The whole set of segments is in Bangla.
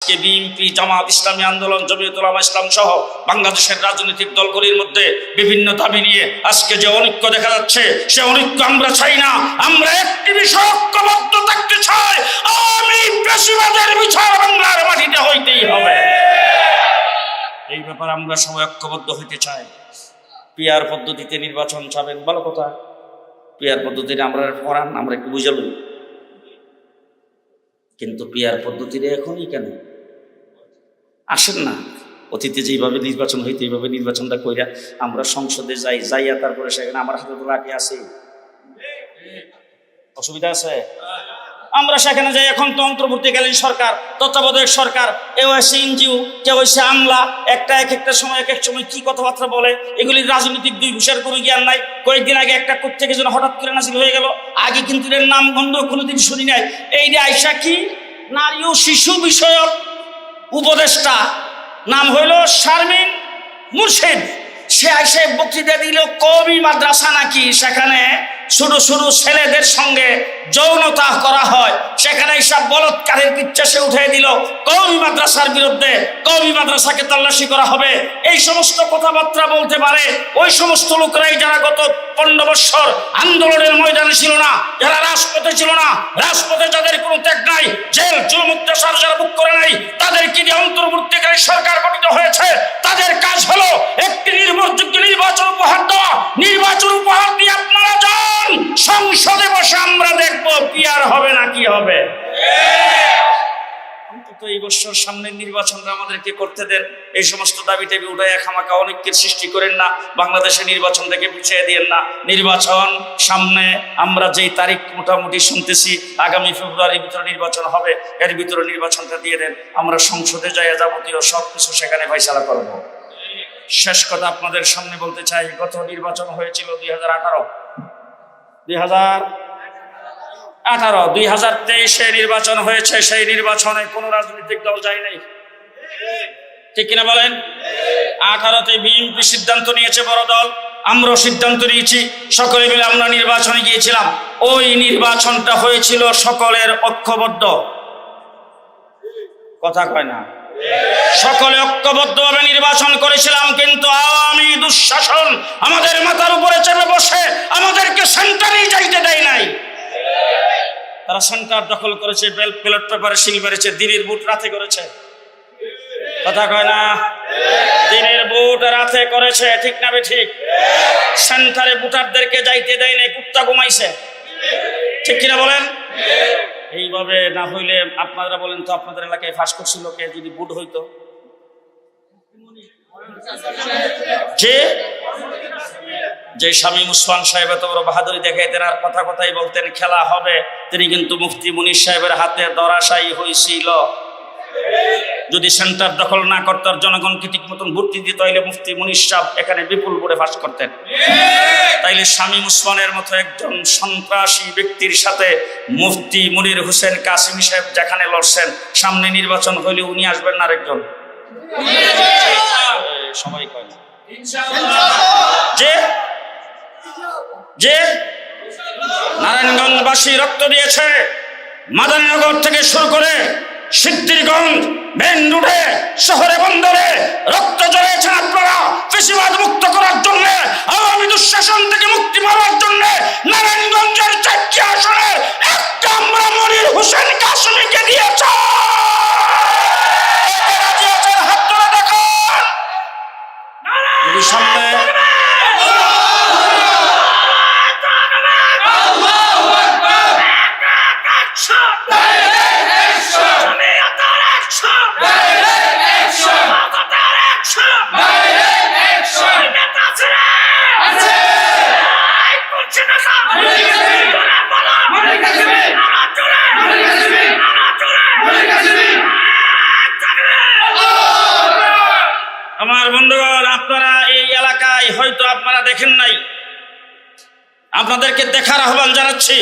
আজকে বিএনপি, জামাত ইসলামী আন্দোলন, জমিয়তুল উলামা ইসলাম সহ বাংলাদেশের রাজনৈতিক দলগুলির মধ্যে বিভিন্ন দাবি নিয়ে আজকে যে অনৈক্য দেখা যাচ্ছে, সে অনৈক্য আমরা চাই না। আমরা একটি বিষয় ঐক্যবদ্ধ থাকতে চাই, আমি ফ্যাসিবাদের বিচার বাংলার মাটিতে হইতেই হবে। এই ব্যাপারে আমরা সবাই ঐক্যবদ্ধ হইতে চাই। পিআর পদ্ধতিতে নির্বাচন চাবেন, ভালো কথা। পিআর পদ্ধতিতে আমরা পড়ান, আমরা একটু বুঝে লই, কিন্তু পিআর পদ্ধতিতে এখনই কেন আসেন না? অতীতে যেভাবে নির্বাচন হইতে এইভাবে নির্বাচনটা কইরা আমরা সংসদে যাইয়া তারপরে সেখানে আমার হাতে তো লাঠি আছে, অসুবিধা আছে? আমরা সেখানে যাই। এখন তো অন্তর্বর্তীকালীন সরকার, তত্ত্বাবধায়ক সরকার, কেউ হয়েছে এনজিও, কেউ হয়েছে আমলা, একটা এক একটা সময় এক এক সময় কি কথাবার্তা বলে, এগুলির রাজনৈতিক দুই ঘুষের কোনো জ্ঞান নাই। কয়েকদিন আগে একটা কোর্ট থেকে যেন হঠাৎ করে নাজিল হয়ে গেল, আগে কিন্তু এর নাম গন্ধ কোনোদিন শুনি নাই। এই যে আয়সা কি নারী ও শিশু বিষয়ক উপদেষ্টা, নাম হইল শারমিন মুর্শিদ। সে আইসে বক্তৃতা দিল কওমি মাদ্রাসা নাকি সেখানে ছোট ছোট ছেলেদের সঙ্গে যৌনতা করা হয়, সেখানে এইসব বলৎকারের পিচ্ছা সে উঠে দিল। কওমি মাদ্রাসার বিরুদ্ধে, কওমি মাদ্রাসাকে তল্লাশি করা হবে, এই সমস্ত কথাবার্তা বলতে পারে ওই সমস্ত লোকরাই যারা গত 15 বছর আন্দোলনের ময়দানে ছিল না, যারা রাজপথে ছিল না, রাজপথে যাদের কোনো ত্যাগ নাই, জেল জুলুমুক্তাচার যারা বুক করে নাই, তাদেরকে দিয়ে অন্তর্বর্তীকালীন সরকার গঠিত হয়েছে। তাদের কাজ হলো একটি নির্ভরযোগ্য নির্বাচন উপহার দেওয়া। নির্বাচন উপহার দিয়ে আপনারা যান, সংসদে বসে আমরা দেখবো পিআর হবে না কি হবে। অন্তত এই বছর সামনের নির্বাচনটা আমাদেরকে করতে দেন। এই সমস্ত দাবি টাবি উঠায় খামাকা অনেকের সৃষ্টি করেন না, বাংলাদেশের নির্বাচন থেকে পিছিয়ে দিয়েন না। নির্বাচন সামনে, আমরা যেই তারিখ মোটামুটি শুনতেছি আগামী ফেব্রুয়ারির ভিতরে নির্বাচন হবে, এর ভিতরে নির্বাচনটা দিয়ে দেন। আমরা সংসদে যাই, যাবতীয় সবকিছু সেখানে ফয়সালা করবো। শেষ কথা আপনাদের সামনে বলতে চাই, গত নির্বাচন হয়েছিল 2018, 2023-এ নির্বাচন হয়েছে। সেই নির্বাচনে কোন রাজনৈতিক দল যায় নাই, ঠিক কিনা বলেন? 18-তে বিএনপি সিদ্ধান্ত নিয়েছে, বড় দল, আমরাও সিদ্ধান্ত নিয়েছি, সকলে মিলে আমরা নির্বাচনে গিয়েছিলাম। ওই নির্বাচনটা হয়েছিল সকলের ঐক্যবদ্ধ, কথা কয় না, সকলে ঐক্যবদ্ধভাবে নির্বাচন করেছিলাম। কিন্তু আওয়ামী দুঃশাসন আমাদের মাথার উপরে চেপে বসে আমাদেরকে সেন্টারেই যাইতে দেয় নাই। তারা সেন্টার দখল করেছে, ব্যালট পেপারে সিল মেরেছে, দিনের ভোট রাতে করেছে, কথা কয় না, দিনের ভোট রাতে করেছে, ঠিক না ঠিক? সেন্টারে ভোটারদেরকে যাইতে দেয় নাই, কুত্তা ঘুমাইছে, ঠিক কিনা বলেন? এইভাবে না হইলে আপনারা বলেন তো, আপনাদের এলাকায় ফাঁস করছিল কে যদি ভোট হইতো? যে শামীম ওসমান সাহেব এত বড় বাহাদুরি দেখাইতেন আর কথা কথাই বলতেন খেলা হবে, তিনি কিন্তু মুফতি মুনির সাহেবের হাতে ধরাশায়ী হয়েছিল। যদি সেন্টার দখল না করত, জনগণকে ঠিক মতন ভর্তি দিত, তাইলে মুফতি মুনির সাহেব এখানে বিপুল ভোটে ফাঁস করতেন। তাইলে শামীম ওসমানের মতো একজন সন্ত্রাসী ব্যক্তির সাথে মুফতি মুনির হোসেন কাসিমি সাহেব যেখানে লড়ছেন, সামনে নির্বাচন হইলে উনি আসবেন না আরেকজন? সবাই কয় না যে নারায়ণগঞ্জবাসী রক্ত দিয়েছে, মাদারীনগর থেকে শুরু করে সিদ্ধিরগঞ্জ, মেন রোডে, শহরে বন্দরে রক্ত ঝরেছেন আপনারা ফ্যাসিবাদ মুক্ত করার জন্য, আওয়ামী দুঃশাসন থেকে মুক্তি পাওয়ার জন্য। নারায়ণগঞ্জের 4টি আসনে একটা আমরা মনির হোসেন কাসিমিকে দিয়েছ। হাত ধরে দেখুন, যদি সামনে আমার বন্ধুগণ, আপনারা এই এলাকায় হয়তো আপনারা দেখেন নাই, আপনাদেরকে দেখার আহ্বান জানাচ্ছি।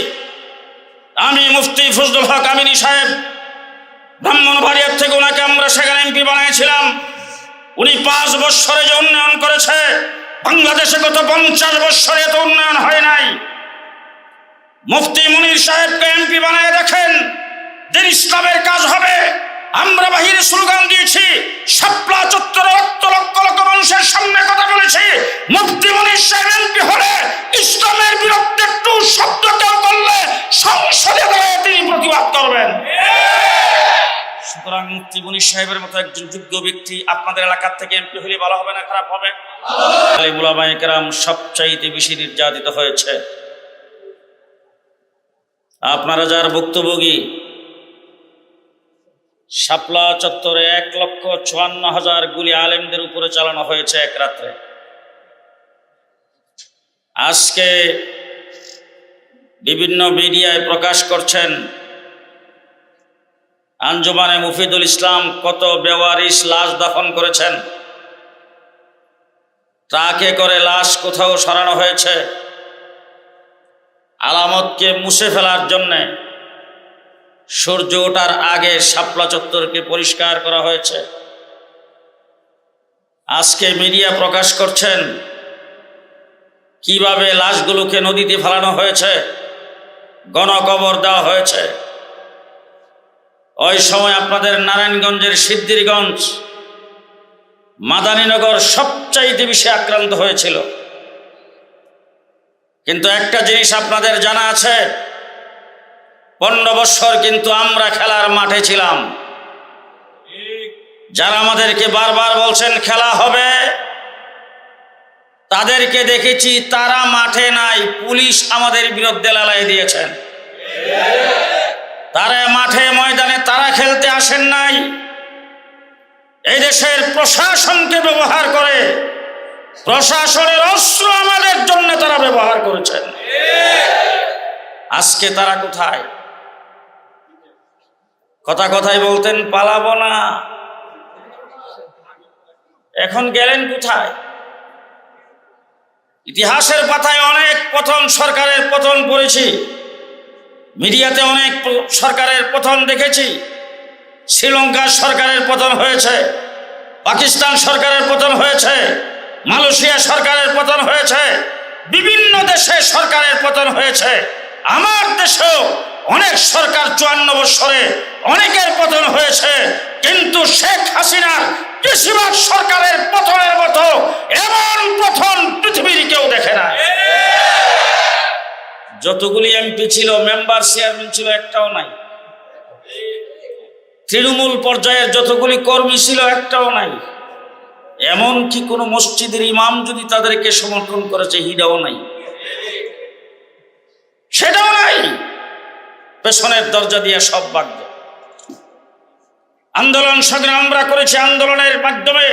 আমি মুফতি ফজলুল হক আমিনী সাহেব, ব্রাহ্মণবাড়িয়ার থেকে ওনাকে আমরা সেখানে এমপি বানিয়েছিলাম। উনি 5 বছরে যে উন্নয়ন করেছে, বাংলাদেশে গত 50 বছরে এত উন্নয়ন হয় নাই। মুফতি মুনির সাহেবকে এমপি বানিয়ে দেখেন, দিন ইসলামের কাজ হবে। আমরা বাহিরে স্লোগান দিয়েছি, শাপলা চত্বরে লক্ষ লক্ষ মানুষের সামনে কথা বলেছি, মুফতি মনির সাহেব এমপি হলে ইসলামের বিরুদ্ধে একটু শব্দ কেউ করলে সংসদে দাঁড়িয়ে তিনি প্রতিবাদ করবেন। সুতরাং মুফতি মনির সাহেবের মতো একজন যোগ্য ব্যক্তি আপনাদের এলাকার থেকে এমপি হলে ভালো হবে না খারাপ হবে? আলেম উলামায়ে কেরাম সবচাইতে বেশি নির্যাতিত হয়েছে। আপনারা যার ভুক্তভোগী, শাপলা চত্বরে 1,54,000 গুলি আলেমদের উপরে চালানো হয়েছে এক রাত্রে। আজকে বিভিন্ন মিডিয়ায় প্রকাশ করছেন আঞ্জুমানে মুফিদুল ইসলাম কত বেওয়ারিশ লাশ দাফন করেছেন, ট্রাকে করে লাশ কোথাও সরানো হয়েছে আলামতকে মুছে ফেলার জন্যে। সূর্য ওঠার আগে শাপলা চত্বরকে পরিষ্কার করা হয়েছে। আজকে মিডিয়া প্রকাশ করছেন কিভাবে লাশগুলোকে নদীতে ফেলানো হয়েছে, গণকবর দেওয়া হয়েছে। ওই সময় আপনাদের নারায়ণগঞ্জের সিদ্ধিরগঞ্জ, মাদানীনগর সবচাইতে বেশি আক্রান্ত হয়েছিল। কিন্তু একটা জিনিস আপনাদের জানা আছে, 15 বছর কিন্তু আমরা খেলার মাঠে ছিলাম। যারা আমাদেরকে বারবার বলছেন খেলা হবে, তাদেরকে দেখেছি তারা মাঠে নাই, পুলিশ আমাদের বিরুদ্ধে লড়াই দিয়েছেন। তারা মাঠে ময়দানে তারা খেলতে আসেন নাই, এই দেশের প্রশাসনকে ব্যবহার করে, প্রশাসনের অস্ত্র আমাদের জন্য তারা ব্যবহার করেছেন। আজকে তারা কোথায়? কথায় বলতেন পালাবো না, এখন গেলেন কোথায়? ইতিহাসের পাতায় অনেক পতন, সরকারের পতন পড়েছি, মিডিয়াতে অনেক সরকারের পতন দেখেছি। শ্রীলঙ্কার সরকারের পতন হয়েছে, পাকিস্তান সরকারের পতন হয়েছে, মালয়েশিয়া সরকারের পতন হয়েছে, বিভিন্ন দেশে সরকারের পতন হয়েছে। আমার দেশেও অনেক সরকার 54 বছরে অনেকের পতন হয়েছে, কিন্তু শেখ হাসিনার বেশিরভাগ সরকারের পতনের মতো এমন পতন পৃথিবীর কেউ দেখে না। যতগুলি এমপি ছিল, মেম্বার চেয়ারম্যান ছিল, একটাও নাই। তৃণমূল পর্যায়ের যতগুলি কর্মী ছিল, একটাও নাই। এমনকি কোনো মসজিদের ইমাম যদি তাদেরকে সমর্থন করেছে, হিডাও নাই, সেটাও নাই। পেছনের দরজা দিয়ে সব বাগ্য। আন্দোলন সংগ্রাম আমরা করেছি, আন্দোলনের মাধ্যমে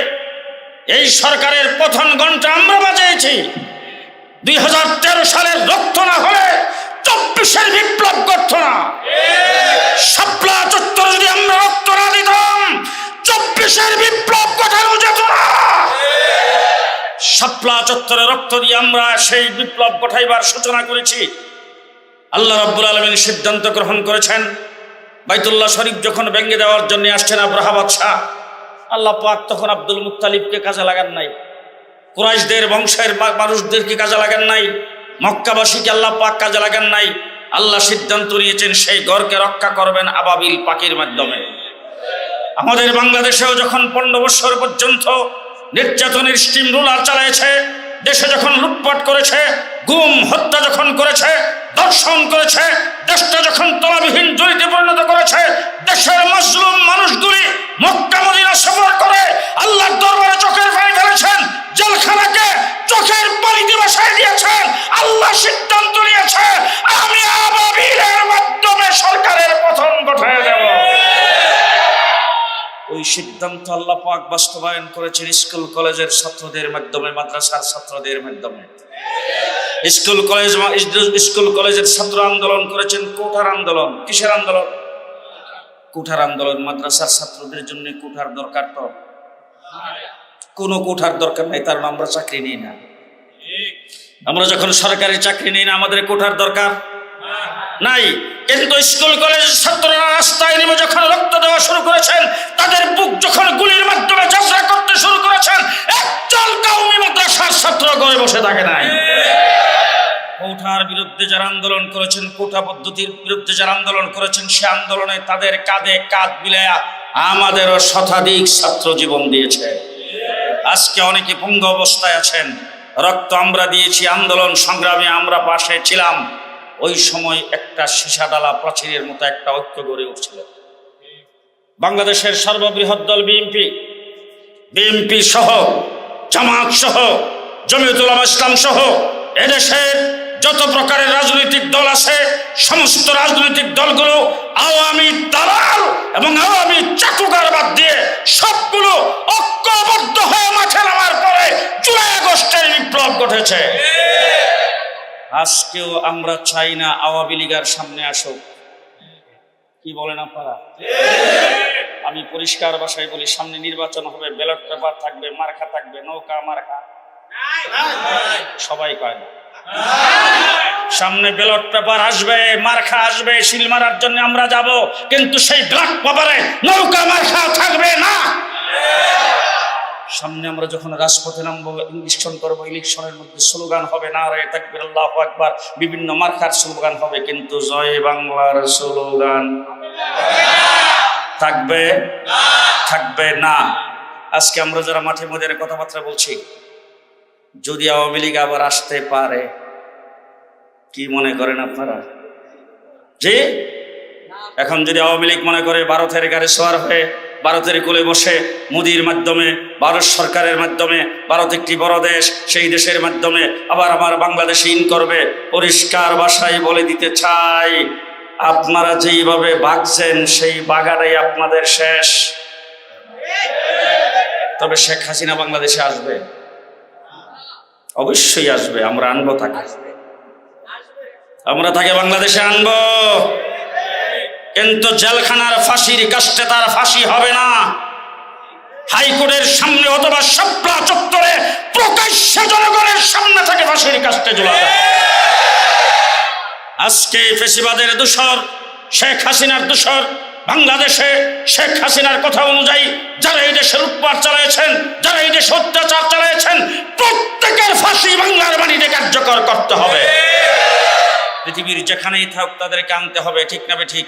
এই সরকারের পতন ঘন্টা আমরা বাজিয়েছি। 2013 সালের রক্ত না হলে 24-এর বিপ্লব করত না। শাপলা চত্বর যদি আমরা রক্ত না দিতাম, 24-এর বিপ্লব ঘটানো যেত না। শাপলা চত্বরে রক্ত দিয়ে আমরা সেই বিপ্লব ঘটাইবার সূচনা করেছি। আল্লাহ রাব্বুল আলামিন সিদ্ধান্ত গ্রহণ করেছেন, বাইতুল্লাহ শরীফ যখন ভেঙে দেওয়ার জন্য আসছেন আব্রাহা বাদশাহ, আল্লাহ পাক তখন আব্দুল মুত্তালিবকে কাজে লাগান নাই, কুরাইশদের বংশের মানুষদেরকে কাজে লাগান নাই, মক্কাবাসীকে আল্লাহ পাক কাজে লাগান নাই। আল্লাহ সিদ্ধান্ত নিয়েছেন সেই ঘরকে রক্ষা করবেন আবাবিল পাখির মাধ্যমে। আমাদের বাংলাদেশেও যখন 15 বছর পর্যন্ত নির্যাতনের স্টিম রুলার চালিয়েছে, দেশে যখন লুটপাট করেছে, গুম হত্যা যখন করেছে, দর্শন করেছে, দেশটা যখন তলাবিহীন জড়িতে পরিণত করেছে, দেশের মজলুম মানুষগুলি মক্কা মদিনা সফর করে আল্লাহর দরবারে চোখের পানি ফেলেছেন, জেলখানাকে চোখের পানিতে বসায় দিয়েছেন। আল্লাহ সিদ্ধান্ত নিয়েছে, আমি আবাবিলের মাধ্যমে সরকারের পতন ঘটায় দেব। ওই সিদ্ধান্ত আল্লাহ পাক বাস্তবায়ন করেছেন স্কুল কলেজের ছাত্রদের মাধ্যমে, মাদ্রাসার ছাত্রদের মাধ্যমে। স্কুল কলেজের ছাত্র আন্দোলন করেছেন, কোঠার আন্দোলন। কিসের আন্দোলন? কোঠার আন্দোলন। মাদ্রাসার ছাত্রদের জন্য কোঠার দরকার তো? কোনো কোঠার দরকার নাই, কারণ আমরা চাকরি নিই না। আমরা যখন সরকারি চাকরি নিই না, আমাদের কোঠার দরকার নাই। কিন্তু স্কুল কলেজের ছাত্ররা রাস্তায় নেমে যখন রক্ত দেওয়া শুরু করেছেন, তাদের বুক যখন গুলির মাধ্যমে যাত্রা করতে শুরু করেছেন, একজন কওমি মাদ্রাসার ছাত্র ঘরে বসে থাকে নাই। কোঠার বিরুদ্ধে যারা আন্দোলন করেছেন, কোঠা পদ্ধতির বিরুদ্ধে যারা আন্দোলন করেছেন, সে আন্দোলনে তাদের কাঁধে কাঁধ মিলাইয়া আমাদেরও শতাধিক ছাত্র জীবন দিয়েছে। আজকে অনেকে পঙ্গু অবস্থায় আছেন। রক্ত আমরা দিয়েছি, আন্দোলন সংগ্রামে আমরা পাশে ছিলাম। ওই সময় একটা সীসাডালা প্রাচীরের মতো একটা ঐক্য গড়ে উঠছিল। বাংলাদেশের সর্ববৃহৎ দল বিএনপি সহ, জামাত সহ, জমিয়তুল উলামা ইসলাম সহ এদেশের যত প্রকারের রাজনৈতিক দল আছে, সমস্ত রাজনৈতিক দলগুলো আওয়ামী দালাল এবং আওয়ামী চাটুকার বাদ দিয়ে সবগুলো ঐক্যবদ্ধ হয়ে মাঠে নামার পরে জুলাই আগস্টের বিপ্লব ঘটেছে। আজকেও আমরা চাই না আওয়ামী লীগের সামনে আসুক। কি বলেন আপনারা? আমি পরিষ্কার ভাষায় বলি, সামনে নির্বাচন হবে, ব্যালট পেপার থাকবে, মার্কা থাকবে, নৌকা মার্কা সবাই কয় না। সামনে ব্যালট পেপার আসবে, মার্কা আসবে, সিল মারার জন্য আমরা যাব, কিন্তু সেই ব্যালট পেপারে নৌকা মার্কা থাকবে না। সামনে আমরা যখন রাজপথে নামবো, ইলেকশন করবো, ইলেকশনের মধ্যে স্লোগান হবে নারায়ে তাকবীর, আল্লাহু আকবার, বিভিন্ন মার্কার স্লোগান হবে, কিন্তু জয় বাংলার স্লোগান থাকবে না। আজকে আমরা যারা মাঠে ময়দানে কথাবার্তা বলছি, যদি আওয়ামী লীগ আবার আসতে পারে, কি মনে করেন আপনারা? যে এখন যদি আওয়ামী লীগ মনে করে ভারতের গাড়ি সওয়ার হয়ে ভারতের কোলে বসে মোদির মাধ্যমে, ভারত সরকারের মাধ্যমে, ভারত একটি বড় দেশ, সেই দেশের মাধ্যমে আবার আমার বাংলাদেশে ইন করবে, পরিষ্কার ভাষায় বলে দিতে চাই, আপনারা যেইভাবে ভাগছেন সেই বাগাটাই আপনাদের শেষ। তবে শেখ হাসিনা বাংলাদেশে আসবে, অবশ্যই আসবে, আমরা আনবো তাকে, আমরা তাকে বাংলাদেশে আনবো, কিন্তু জেলখানার ফাঁসির কাস্টে তার ফাঁসি হবে না। হাইকোর্টের সামনে অথবা শাপলা চত্বরে প্রকাশ্যে জনগণের সামনে থেকে ফাঁসির কাস্টে ঝুলাবে। আজকে ফেসিবাদের দোসর, শেখ হাসিনার দোসর, বাংলাদেশে শেখ হাসিনার কথা অনুযায়ী যারা এই দেশে লুটপাট চালিয়েছেন, যারা এই দেশে অত্যাচার চালিয়েছেন, প্রত্যেকের ফাঁসি বাংলার মাটিতে কার্যকর করতে হবে। পৃথিবীর যেখানেই থাক তাদেরকে আনতে হবে, ঠিক না ঠিক?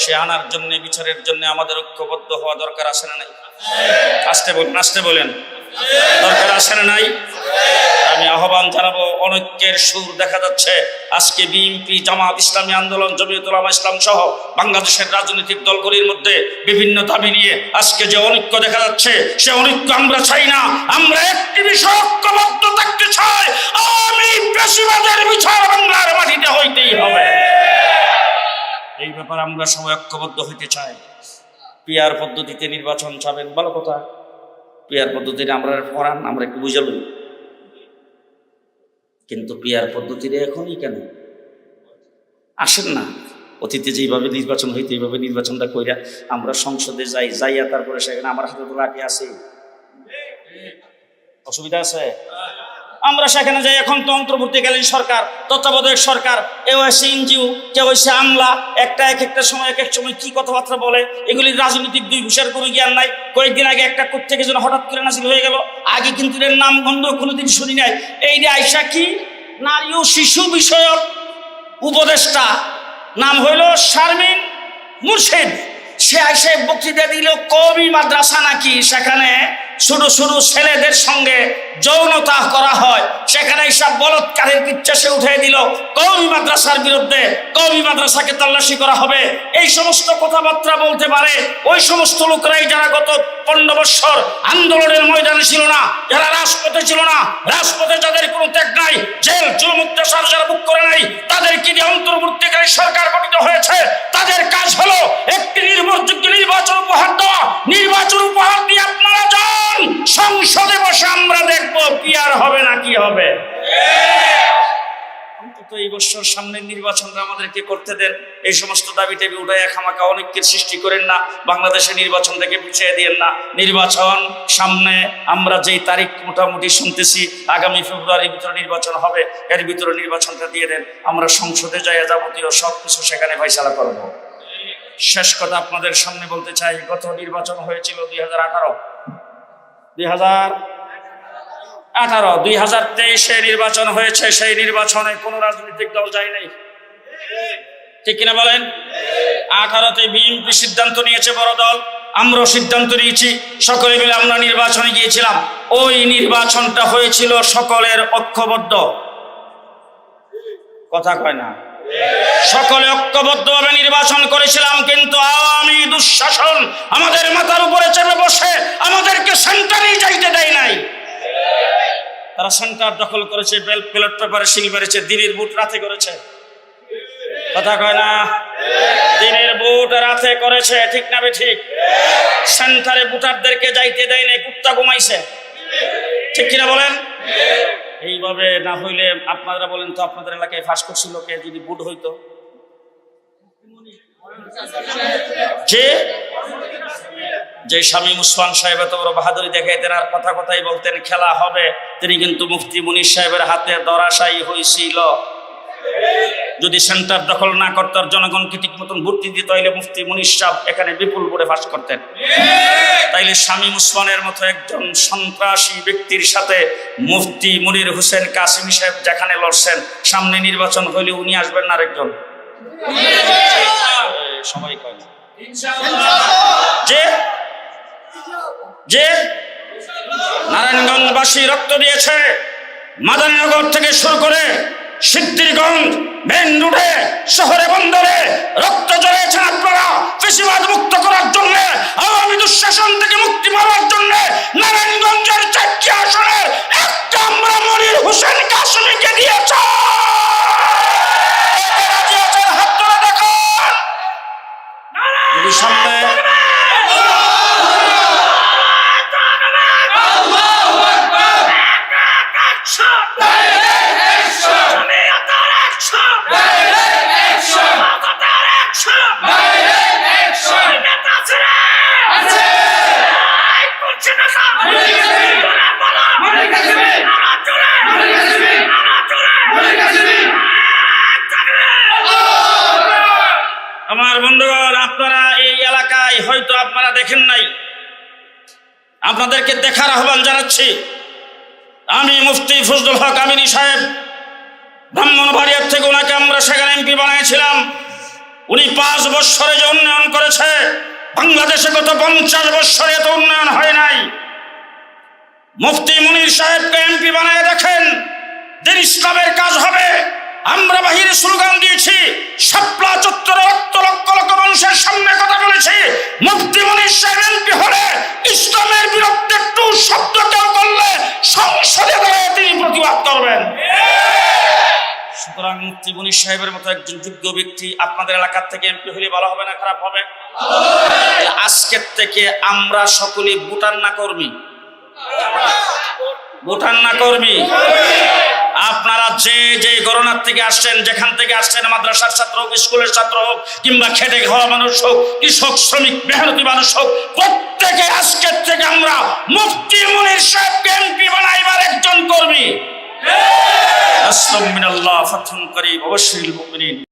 সে আনার জন্য, বিচারের জন্য আমাদের ঐক্যবদ্ধ হওয়া দরকার আছে না নাই? আসতে বলেন, দরকার আছে না নাই? আমি আহ্বান জানাবো, অনৈক্যের সুর দেখা যাচ্ছে আজকে বিএনপি, জামাত ইসলামী আন্দোলন, জমিয়তুল উলামা ইসলাম সহ বাংলাদেশের রাজনৈতিক দলগুলির মধ্যে বিভিন্ন দাবি নিয়ে আজকে যে অনৈক্য দেখা যাচ্ছে, সে অনৈক্য আমরা চাই না। আমরা একটি বিষয় ঐক্যবদ্ধ থাকতে চাই, আওয়ামী ফ্যাসিবাদের বিচার বাংলার মাটিতে হইতেই হবে। এই ব্যাপারে আমরা সবাই ঐক্যবদ্ধ হইতে চাই। পিআর পদ্ধতিতে নির্বাচন চাবেন, ভালো কথা। পিআর পদ্ধতিতে আমরা পড়ান, আমরা একটু বুঝে লই, কিন্তু পিআর পদ্ধতিতে এখনই কেন আসেন না? অতীতে যেইভাবে নির্বাচন হইতে এইভাবে নির্বাচনটা কইরা আমরা সংসদে যাইয়া তারপরে সেখানে আমার হাতে তো লাঠি আছে, অসুবিধা আছে? আমরা সেখানে যাই, এখন তো অন্তর্বর্তীকালীন সরকার, তত্ত্বাবধায়ক সরকার, কেউ এসে এনজিও, কেউ এসে আমলা, এক একটা সময় এক সময় কি কথাবার্তা বলে, এগুলি রাজনৈতিক দুই বিষয়ের কোনো জ্ঞান নাই। কয়েকদিন আগে একটা কোর্ট থেকে যেন হঠাৎ করে নাজিল হয়ে গেল, আগে কিন্তু এর নাম গন্ধ কোনোদিন শুনি নাই। এই যে আয়সা কি নারী ও শিশু বিষয়ক উপদেষ্টা, নাম হইল শারমিন মুর্শিদ, সে আইসে বক্তৃতা দিল কওমি মাদ্রাসা নাকি সেখানে ছোট ছোট ছেলেদের সঙ্গে যৌনতা করা হয়, সেখানে এইসব বলৎকারের কিচ্ছা সে উঠে দিল। কওমি মাদ্রাসার বিরুদ্ধে, কওমি মাদ্রাসাকে তল্লাশি করা হবে, এই সমস্ত কথাবার্তা বলতে পারে ওই সমস্ত লোকরাই যারা গত 15 বছর আন্দোলনের ময়দানে ছিল না, যারা রাজপথে ছিল না, রাজপথে যাদের কোনো ত্যাগ নাই, জেল জুলুম অত্যাচার যারা বুক করে নাই, তাদেরকে দিয়ে অন্তর্বর্তীকালীন সরকার গঠিত হয়েছে। তাদের কাজ হলো একটি নির্ভরযোগ্য নির্বাচন উপহার দেওয়া। নির্বাচন উপহার দিয়ে আপনারা যান, সংসদে বসে আমরা দেখবো পিআর হবে না কি হবে। অন্তত এই বছর সামনের নির্বাচনটা আমাদেরকে করতে দেন। এই সমস্ত দাবি টাবি উঠায় খামাকা অনেকের সৃষ্টি করেন না, বাংলাদেশে নির্বাচন থেকে পিছিয়ে দিয়েন না। নির্বাচন সামনে, আমরা যেই তারিখ মোটামুটি শুনতেছি আগামী ফেব্রুয়ারির ভিতরে নির্বাচন হবে, এর ভিতরে নির্বাচনটা দিয়ে দেন, আমরা সংসদে যাই যাবতীয় সবকিছু সেখানে ফয়সালা করবো। শেষ কথা আপনাদের সামনে বলতে চাই, গত নির্বাচন হয়েছিল 2023 নির্বাচন হয়েছে, সেই নির্বাচনে কোন রাজনৈতিক দল যায় নাই, ঠিক কিনা বলেন? 18তে বিএনপি সিদ্ধান্ত নিয়েছে বড় দল, আমরাও সিদ্ধান্ত নিয়েছি, সকলে মিলে আমরা নির্বাচনে গিয়েছিলাম। ওই নির্বাচনটা হয়েছিল সকলের ঐক্যবদ্ধ, কথা কয় না, সকলে ঐক্যবদ্ধভাবে নির্বাচন করেছিলাম। কিন্তু আওয়ামী দুঃশাসন আমাদের মাথার উপরে চেপে বসে আমাদেরকে সেন্টারেই যাইতে দেয় নাই। তারা সেন্টার দখল করেছে, ব্যালট পেপারে সিল মেরেছে, দিনের ভোট রাতে করেছে, কথা কয় না, দিনের ভোট রাতে করেছে, ঠিক না ঠিক? সেন্টারে ভোটারদেরকে যাইতে দেয় নাই, কুত্তা ঘুমাইছে, ঠিক কিনা বলেন? এইভাবে না হইলে আপনারা বলেন তো, আপনাদের এলাকায় ফাঁস করছিল কে যদি ভোট হইতো? যে শামীম ওসমান সাহেব এত বড় বাহাদুরি দেখাইতেন আর কথা কথাই বলতেন খেলা হবে, তিনি কিন্তু মুফতি মুনীর সাহেবের হাতে ধরাশায়ী হয়েছিল। যদি সেন্টার দখল না করতেন, জনগণকে ঠিক মতন ভর্তি দিত, তাইলে মুফতি মুনীর সাহেব এখানে বিপুল ভোটে পাস করতেন। তাইলে শামীম ওসমানের মতো একজন সন্ত্রাসী ব্যক্তির সাথে মুফতি মুনীর হোসেন কাসিমি সাহেব যেখানে লড়ছেন, সামনে নির্বাচন হইলে উনি আসবেন না আরেকজন? সবাই কয় না যে নারায়ণগঞ্জবাসী রক্ত দিয়েছে, মাদারীনগর থেকে শুরু করে সিদ্ধিরগঞ্জ মেন রোডে শহরে বন্দরে রক্ত ঝরেছেন আপনারা ফ্যাসিবাদ মুক্ত করার জন্য, আওয়ামী দুঃশাসন থেকে মুক্তি পাওয়ার জন্য। নারায়ণগঞ্জের 4টি আসনে একটা আমরা মনির হোসেন কাসিমিকে দিয়েছ। হাত ধরে দেখুন, যদি সামনে আমার বন্ধুগণ, আপনারা এই এলাকায় হয়তো আপনারা দেখেন নাই, আপনাদেরকে দেখার আহ্বান জানাচ্ছি। আমি মুফতি ফজলুল হক আমিনী সাহেব ব্রাহ্মণবাড়িয়ার থেকে ওনাকে আমরা সেখানে এমপি বানিয়েছিলাম। উনি 5 বছরে যে উন্নয়ন করেছে, বাংলাদেশে গত 50 বছরে এত উন্নয়ন হয় নাই। মুফতি মুনীর সাহেবকে এমপি বানায় দেখেন, দিন ইসলামের কাজ হবে। আমরা বাহিরে স্লোগান দিয়েছি, শাপলা চত্বরে লক্ষ লক্ষ মানুষের সামনে কথা বলেছি, মুফতি মুনীর সাহেব এমপি হলে ইসলামের বিরুদ্ধে একটু শব্দ কেউ করলে সংসদে দাঁড়িয়ে তিনি প্রতিবাদ করবেন। সুতরাং মুফতি মুনীর সাহেবের মতো একজন যোগ্য ব্যক্তি আপনাদের এলাকার থেকে এমপি হলে ভালো হবে না খারাপ হবে? আজকের থেকে আমরা সকলে ভোটার না কর্মী, ভোটার না কর্মী। আপনারা যে যে গণনার থেকে আসছেন, যেখান থেকে আসছেন, মাদ্রাসার ছাত্র হোক, স্কুলের ছাত্র হোক, কিংবা খেটে খাওয়া মানুষ হোক, কৃষক শ্রমিক মেহনতি মানুষ হোক, প্রত্যেকে আজকের থেকে আমরা মুফতি মুনীর সাহেবকে এমপি বানাইবার একজন কর্মী। আসসালামু আলাইকুম ওয়া রাহমাতুল্লাহি ওয়া বারাকাতুহু। অবশ্যই মুমিনিন।